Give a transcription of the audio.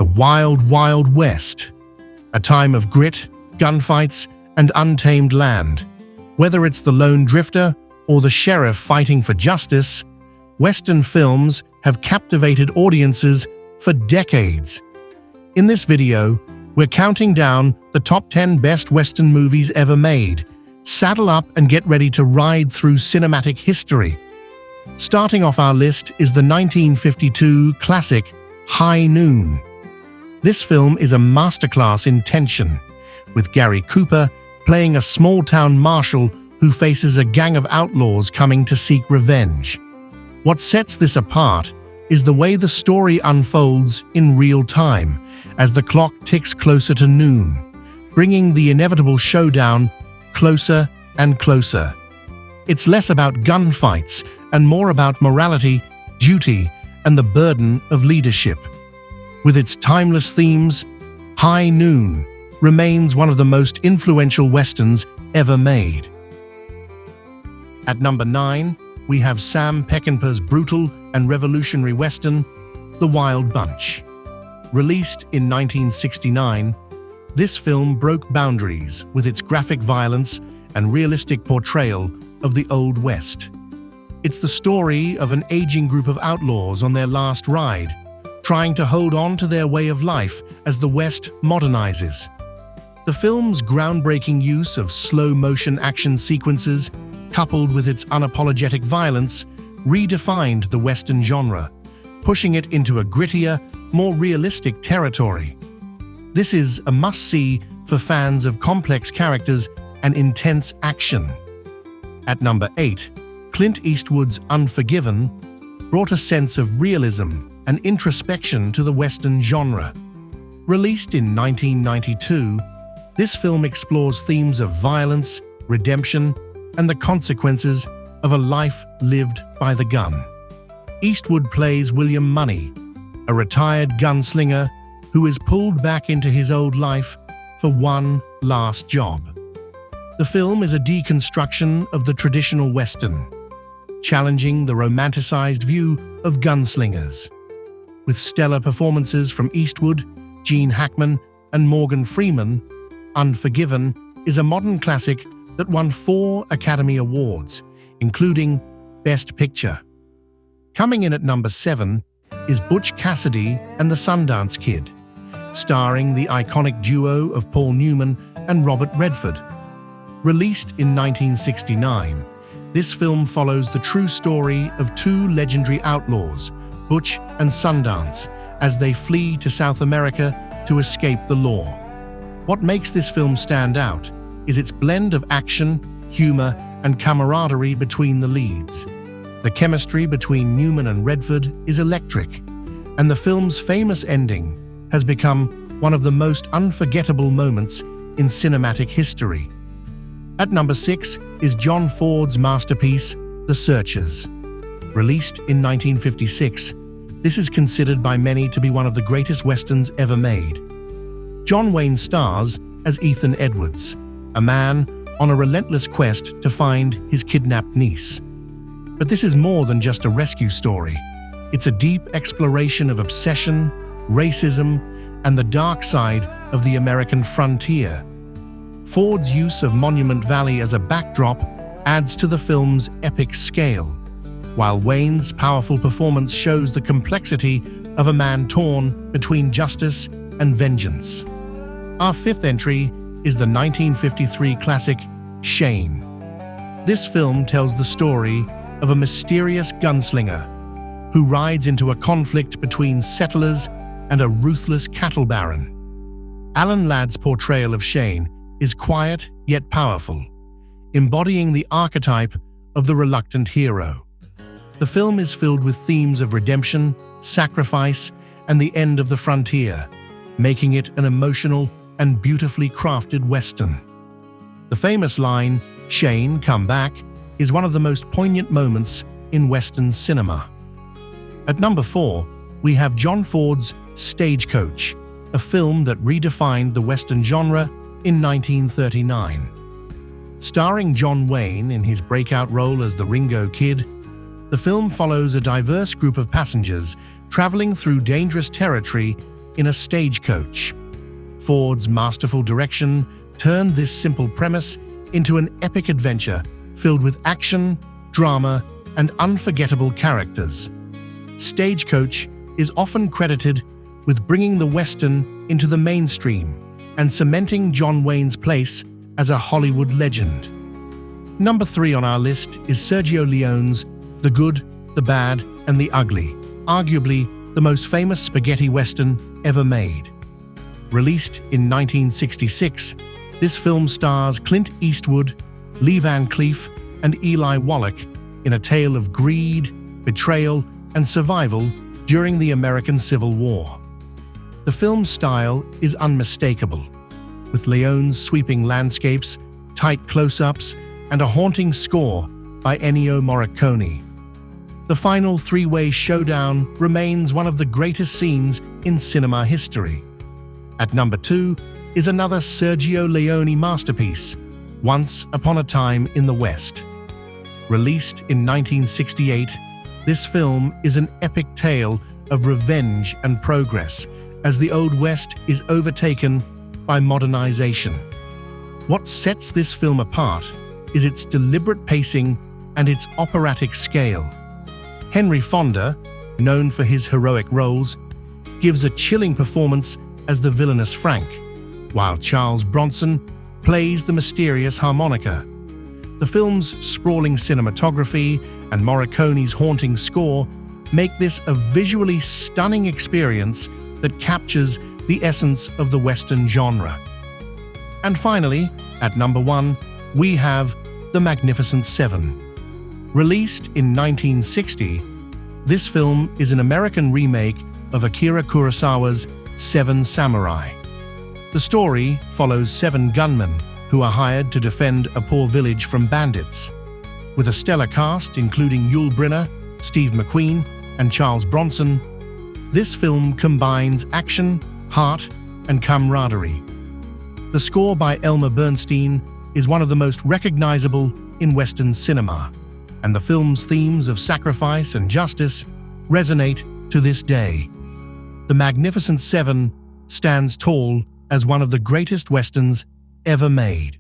the Wild, Wild West, a time of grit, gunfights, and untamed land. Whether it's the lone drifter or the sheriff fighting for justice, Western films have captivated audiences for decades. In this video, we're counting down the top 10 best Western movies ever made. Saddle up and get ready to ride through cinematic history. Starting off our list is the 1952 classic High Noon. This film is a masterclass in tension, with Gary Cooper playing a small-town marshal who faces a gang of outlaws coming to seek revenge. What sets this apart is the way the story unfolds in real time as the clock ticks closer to noon, bringing the inevitable showdown closer and closer. It's less about gunfights and more about morality, duty, and the burden of leadership. With its timeless themes, High Noon remains one of the most influential westerns ever made. At number 9, we have Sam Peckinpah's brutal and revolutionary western, The Wild Bunch. Released in 1969, this film broke boundaries with its graphic violence and realistic portrayal of the Old West. It's the story of an aging group of outlaws on their last ride, trying to hold on to their way of life as the West modernizes. The film's groundbreaking use of slow-motion action sequences, coupled with its unapologetic violence, redefined the Western genre, pushing it into a grittier, more realistic territory. This is a must-see for fans of complex characters and intense action. At number 8, Clint Eastwood's Unforgiven brought a sense of realism and introspection to the Western genre. Released in 1992, this film explores themes of violence, redemption, and the consequences of a life lived by the gun. Eastwood plays William Money, a retired gunslinger who is pulled back into his old life for one last job. The film is a deconstruction of the traditional Western, challenging the romanticized view of gunslingers. With stellar performances from Eastwood, Gene Hackman, and Morgan Freeman, Unforgiven is a modern classic that won 4 Academy Awards, including Best Picture. Coming in at number 7 is Butch Cassidy and the Sundance Kid, starring the iconic duo of Paul Newman and Robert Redford. Released in 1969, this film follows the true story of 2 legendary outlaws, Butch and Sundance, as they flee to South America to escape the law. What makes this film stand out is its blend of action, humor, and camaraderie between the leads. The chemistry between Newman and Redford is electric, and the film's famous ending has become one of the most unforgettable moments in cinematic history. At number 6 is John Ford's masterpiece, The Searchers. Released in 1956, this is considered by many to be one of the greatest westerns ever made. John Wayne stars as Ethan Edwards, a man on a relentless quest to find his kidnapped niece. But this is more than just a rescue story. It's a deep exploration of obsession, racism, and the dark side of the American frontier. Ford's use of Monument Valley as a backdrop adds to the film's epic scale, while Wayne's powerful performance shows the complexity of a man torn between justice and vengeance. Our 5th entry is the 1953 classic Shane. This film tells the story of a mysterious gunslinger who rides into a conflict between settlers and a ruthless cattle baron. Alan Ladd's portrayal of Shane is quiet yet powerful, embodying the archetype of the reluctant hero. The film is filled with themes of redemption, sacrifice, and the end of the frontier, making it an emotional and beautifully crafted Western. The famous line, "Shane, come back," is one of the most poignant moments in Western cinema. At number 4, we have John Ford's Stagecoach, a film that redefined the Western genre in 1939. Starring John Wayne in his breakout role as the Ringo Kid, the film follows a diverse group of passengers traveling through dangerous territory in a stagecoach. Ford's masterful direction turned this simple premise into an epic adventure filled with action, drama, and unforgettable characters. Stagecoach is often credited with bringing the Western into the mainstream and cementing John Wayne's place as a Hollywood legend. Number 3 on our list is Sergio Leone's The Good, the Bad, and the Ugly, arguably the most famous spaghetti Western ever made. Released in 1966, this film stars Clint Eastwood, Lee Van Cleef, and Eli Wallach in a tale of greed, betrayal, and survival during the American Civil War. The film's style is unmistakable, with Leone's sweeping landscapes, tight close-ups, and a haunting score by Ennio Morricone. The final three-way showdown remains one of the greatest scenes in cinema history. At number 2 is another Sergio Leone masterpiece, Once Upon a Time in the West. Released in 1968, this film is an epic tale of revenge and progress as the Old West is overtaken by modernization. What sets this film apart is its deliberate pacing and its operatic scale. Henry Fonda, known for his heroic roles, gives a chilling performance as the villainous Frank, while Charles Bronson plays the mysterious harmonica. The film's sprawling cinematography and Morricone's haunting score make this a visually stunning experience that captures the essence of the Western genre. And finally, at number 1, we have The Magnificent Seven. Released in 1960, this film is an American remake of Akira Kurosawa's Seven Samurai. The story follows 7 gunmen who are hired to defend a poor village from bandits. With a stellar cast including Yul Brynner, Steve McQueen, and Charles Bronson, this film combines action, heart, and camaraderie. The score by Elmer Bernstein is one of the most recognizable in Western cinema, and the film's themes of sacrifice and justice resonate to this day. The Magnificent Seven stands tall as one of the greatest Westerns ever made.